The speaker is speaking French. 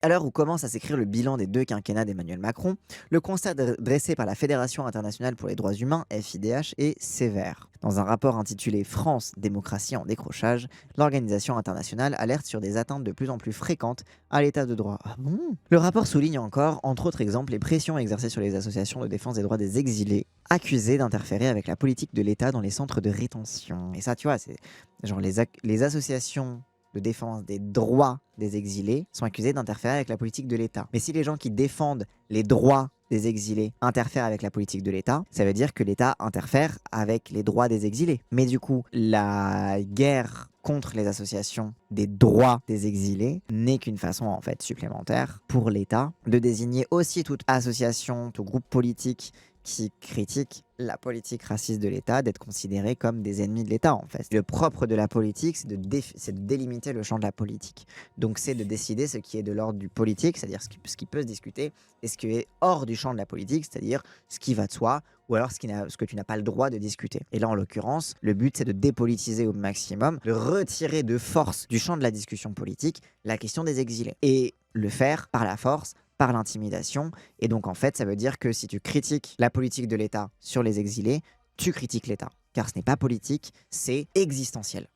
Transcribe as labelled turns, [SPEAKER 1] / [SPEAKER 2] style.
[SPEAKER 1] À l'heure où commence à s'écrire le bilan des 2 quinquennats d'Emmanuel Macron, le constat dressé par la Fédération internationale pour les droits humains, FIDH, est sévère. Dans un rapport intitulé France, démocratie en décrochage, l'organisation internationale alerte sur des atteintes de plus en plus fréquentes à l'état de droit. Ah bon? Le rapport souligne encore, entre autres exemples, les pressions exercées sur les associations de défense des droits des exilés, accusées d'interférer avec la politique de l'État dans les centres de rétention. Et ça, tu vois, c'est genre les associations de défense des droits des exilés sont accusés d'interférer avec la politique de l'État. Mais si les gens qui défendent les droits des exilés interfèrent avec la politique de l'État, ça veut dire que l'État interfère avec les droits des exilés. Mais du coup, la guerre contre les associations des droits des exilés n'est qu'une façon en fait supplémentaire pour l'État de désigner aussi toute association, tout groupe politique qui critique la politique raciste de l'État, d'être considérés comme des ennemis de l'État en fait. Le propre de la politique, c'est de délimiter le champ de la politique. Donc c'est de décider ce qui est de l'ordre du politique, c'est-à-dire ce qui peut se discuter, et ce qui est hors du champ de la politique, c'est-à-dire ce qui va de soi, ou alors ce que tu n'as pas le droit de discuter. Et là, en l'occurrence, le but, c'est de dépolitiser au maximum, de retirer de force du champ de la discussion politique la question des exilés. Et le faire par la force, par l'intimidation. Et donc, en fait, ça veut dire que si tu critiques la politique de l'État sur les exilés, tu critiques l'État. Car ce n'est pas politique, c'est existentiel.